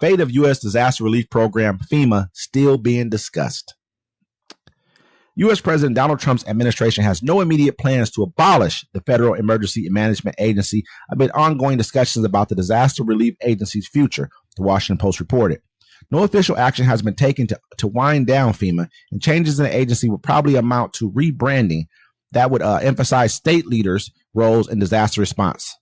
Fate of U.S. Disaster Relief Program, FEMA, still being discussed. U.S. President Donald Trump's administration has no immediate plans to abolish the Federal Emergency Management Agency amid ongoing discussions about the Disaster Relief Agency's future, the Washington Post reported. No official action has been taken to wind down FEMA, and changes in the agency would probably amount to rebranding that would emphasize state leaders' roles in disaster response.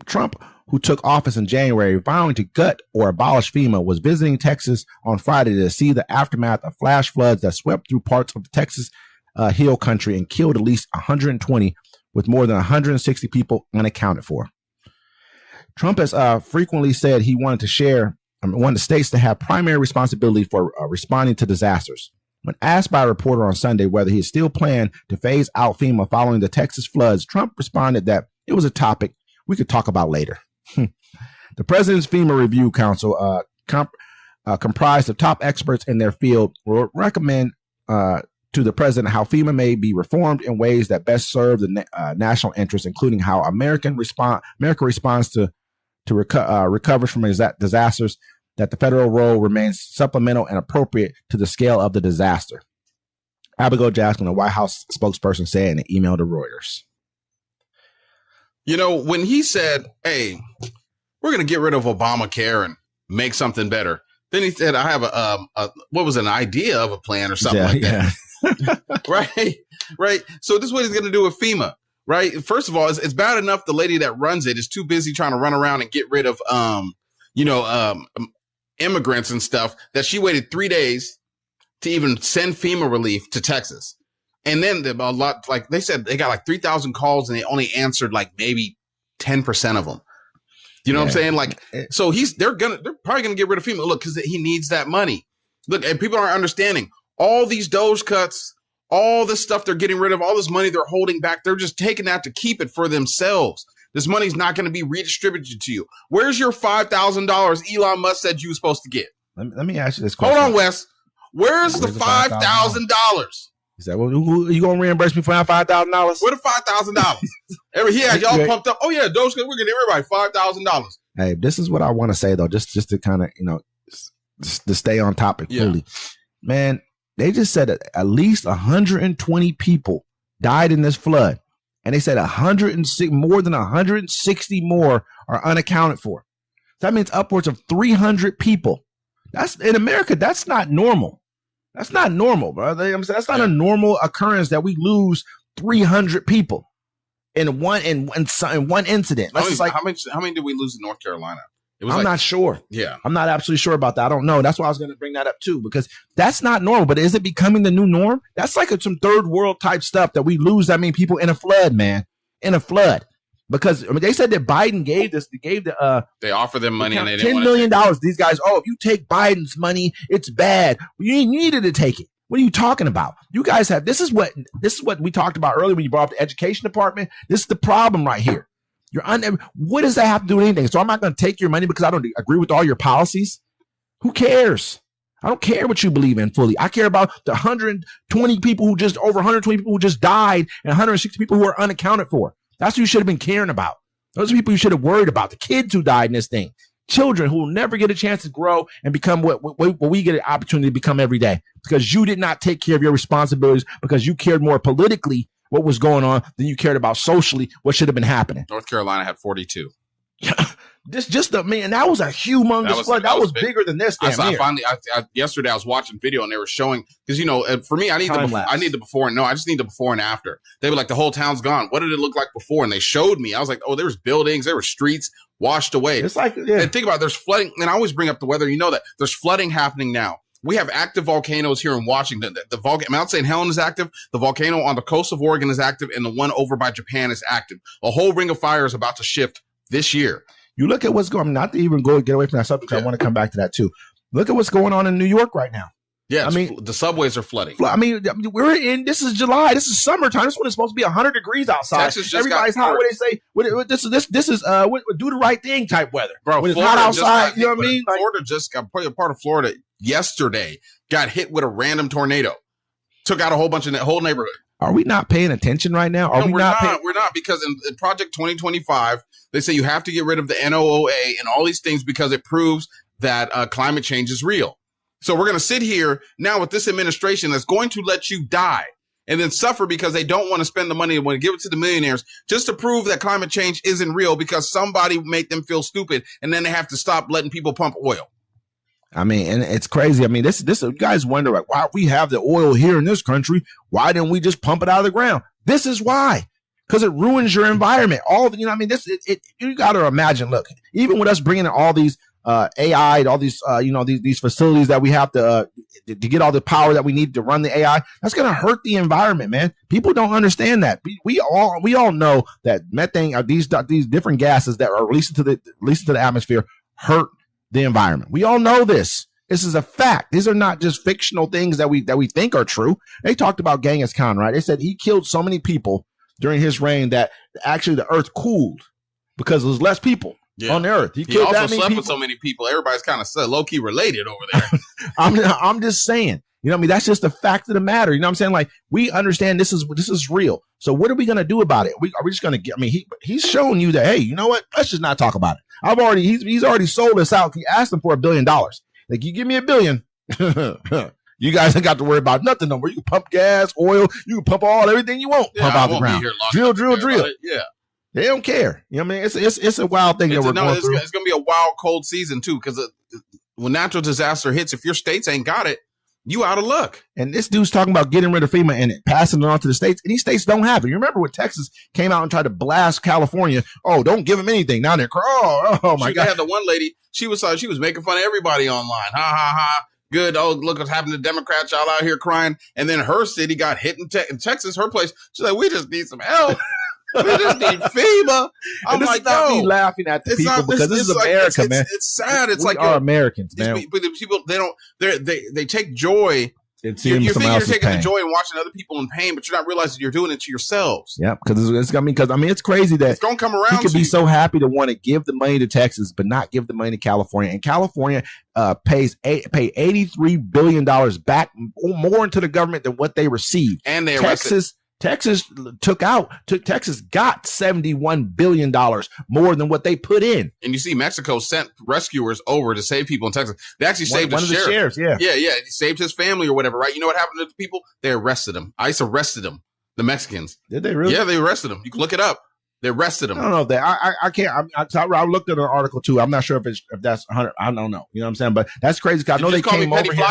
Trump, who took office in January, vowing to gut or abolish FEMA, was visiting Texas on Friday to see the aftermath of flash floods that swept through parts of the Texas Hill Country and killed at least 120, with more than 160 people unaccounted for. Trump has frequently said he wanted states to have primary responsibility for responding to disasters. When asked by a reporter on Sunday whether he still planned to phase out FEMA following the Texas floods, Trump responded that it was a topic we could talk about later. The President's FEMA Review Council, comprised of top experts in their field, will recommend to the President how FEMA may be reformed in ways that best serve the national interest, including how America responds to recovers from disasters, that the federal role remains supplemental and appropriate to the scale of the disaster. Abigail Jackson, the White House spokesperson, said in an email to Reuters. You know, when he said, hey, we're going to get rid of Obamacare and make something better, then he said, I have an idea of a plan or something that. Right. So this is what he's going to do with FEMA, right? First of all, it's bad enough the lady that runs it is too busy trying to run around and get rid of, immigrants and stuff, that she waited 3 days to even send FEMA relief to Texas. And then a lot, like they said, they got like 3,000 calls and they only answered like maybe 10% of them. You know what I'm saying? Like, so they're probably gonna get rid of FEMA. Look, because he needs that money. Look, and people aren't understanding all these Doge cuts, all this stuff they're getting rid of, all this money they're holding back. They're just taking that to keep it for themselves. This money's not going to be redistributed to you. Where's your $5,000 Elon Musk said you were supposed to get? Let me ask you this question. Hold on, Wes. Where's the $5,000? He said, well, you going to reimburse me for that $5,000? Where the $5,000? He had y'all pumped up. Oh, yeah, Doge, we're getting everybody $5,000. Hey, this is what I want to say, though, just to kind of, to stay on topic fully. Man, they just said that at least 120 people died in this flood. And they said more than 160 more are unaccounted for. That means upwards of 300 people. That's in America. That's not normal. That's not normal, bro. That's not a normal occurrence that we lose 300 people in one incident. How many did we lose in North Carolina? I'm not sure. Yeah. I'm not absolutely sure about that. I don't know. That's why I was going to bring that up too, because that's not normal. But is it becoming the new norm? That's like some third world type stuff that we lose that many people in a flood, man. In a flood. Because they said that Biden they offer them money and they didn't $10 million. These guys, if you take Biden's money, it's bad. You needed to take it. What are you talking about? You guys have this is what we talked about earlier when you brought up the education department. This is the problem right here. What does that have to do with anything? So I'm not going to take your money because I don't agree with all your policies. Who cares? I don't care what you believe in fully. I care about the 120 people who just died and 160 people who are unaccounted for. That's what you should have been caring about. Those are people you should have worried about. The kids who died in this thing. Children who will never get a chance to grow and become what we get an opportunity to become every day because you did not take care of your responsibilities because you cared more politically what was going on than you cared about socially what should have been happening. North Carolina had 42. That was a humongous flood. That was bigger than this. Yesterday I was watching video and they were showing, because for me, I need the before and no, I just need the before and after. They were like, the whole town's gone. What did it look like before? And they showed me. I was like, oh, there was buildings, there were streets washed away. It's like, and think about it, there's flooding. And I always bring up the weather. You know that there's flooding happening now. We have active volcanoes here in Washington. Mount St. Helens is active. The volcano on the coast of Oregon is active. And the one over by Japan is active. A whole ring of fire is about to shift this year. You look at what's going on, not to even get away from that subject. I want to come back to that too. Look at what's going on in New York right now. Yeah, the subways are flooding. This is July. This is summertime. This one is supposed to be 100 degrees outside. Everybody's hot. What do they say? This is do the right thing type weather. Bro, when it's hot outside, you know what I mean? Florida just got part of Florida yesterday got hit with a random tornado. Took out a whole neighborhood. Are we not paying attention right now? We're not, because in Project 2025, they say you have to get rid of the NOAA and all these things because it proves that climate change is real. So we're going to sit here now with this administration that's going to let you die and then suffer because they don't want to spend the money and want to give it to the millionaires just to prove that climate change isn't real because somebody made them feel stupid, and then they have to stop letting people pump oil. I mean, and it's crazy. I mean, this you guys wonder, like, why we have the oil here in this country? Why didn't we just pump it out of the ground? This is why. Because it ruins your environment. All of, you know, I mean, you got to imagine, look, even with us bringing in all these AI, all these, these facilities that we have to get all the power that we need to run the AI, that's going to hurt the environment, man. People don't understand that. We all know that methane, these different gases that are released into the atmosphere hurt the environment. We all know this. This is a fact. These are not just fictional things that we think are true. They talked about Genghis Khan, right? They said he killed so many people during his reign that actually the earth cooled because there was less people on the earth. He killed also slept with so many people. Everybody's kind of low-key related over there. I'm just saying. You know what I mean? That's just the fact of the matter. You know what I'm saying? Like, we understand this is real. So what are we going to do about it? Are we just going to get, I mean, he's showing you that, hey, you know what? Let's just not talk about it. He's already sold us out. He asked him for $1 billion. Like, you give me $1 billion. You guys ain't got to worry about nothing no more. You can pump gas, oil, you can pump everything you want. Pump out the ground. Drill. Yeah. They don't care. You know what I mean? It's a wild thing that we're going through. It's going to be a wild, cold season, too, because when natural disaster hits, if your states ain't got it, you out of luck. And this dude's talking about getting rid of FEMA and passing it on to the states. And these states don't have it. You remember when Texas came out and tried to blast California? Oh, don't give them anything. Now they're oh my God. They had the one lady. She was making fun of everybody online. Ha ha ha. Good. Oh, look what's happened to Democrats. Y'all out here crying. And then her city got hit in Texas. Her place. She's like, we just need some help. We just need FEMA. I'm this like, is not me laughing at the people because this is America, man. It's sad. It's we are Americans, man. But the people, they take joy. You're thinking you're taking the joy in watching other people in pain, but you're not realizing you're doing it to yourselves. Yeah, because it's crazy that it's gonna come around. He could be so happy to want to give the money to Texas, but not give the money to California. And California pay $83 billion back more into the government than what they received. And they Texas got $71 billion more than what they put in. And you see, Mexico sent rescuers over to save people in Texas. They actually saved one of the sheriffs. Yeah. He saved his family or whatever, right? You know what happened to the people? They arrested him. ICE arrested him. The Mexicans. Did they really? Yeah, they arrested him. You can look it up. They arrested him. I don't know if they. I can't. I looked at an article too. I'm not sure if that's 100. I don't know. You know what I'm saying? But that's crazy. I know they came over here.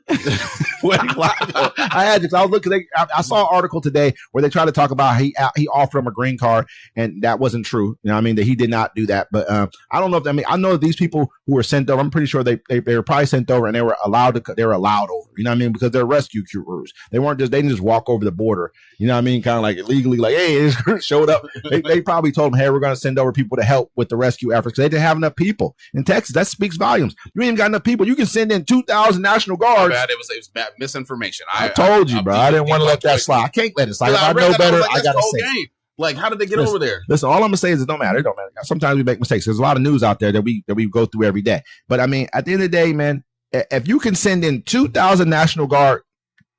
I had to. I was looking. I saw an article today where they tried to talk about he offered him a green card, and that wasn't true. You know what I mean? That he did not do that. But I don't know if I know that these people who were sent over. I'm pretty sure they were probably sent over, and they were allowed over. You know what I mean? Because they're rescue crews. They didn't just walk over the border. You know what I mean? Kind of like illegally, like, hey, it showed up. They probably told them, hey, we're going to send over people to help with the rescue efforts. They didn't have enough people in Texas. That speaks volumes. You ain't even got enough people. You can send in 2,000 National Guards. It was bad misinformation. I told you, bro. I didn't want to let that slide. I can't let it slide. If I know better, I got to say it. Like, how did they get over there? Listen, all I'm gonna say is it don't matter. It don't matter. Sometimes we make mistakes. There's a lot of news out there that we go through every day. But I mean, at the end of the day, man, if you can send in 2,000 National Guard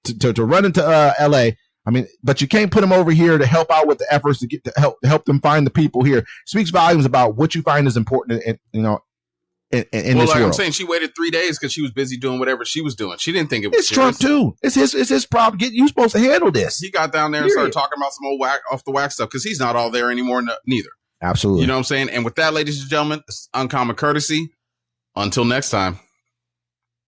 to run into LA, I mean, but you can't put them over here to help out with the efforts to help them find the people here. Speaks volumes about what you find is important, in this world. I'm saying, she waited 3 days because she was busy doing whatever she was doing. She didn't think it was It's serious. Trump too. It's his problem. You supposed to handle this. He got down there and started talking about some old off the wax stuff because he's not all there anymore. Neither. Absolutely. You know what I'm saying? And with that, ladies and gentlemen, it's Uncommon Courtesy. Until next time.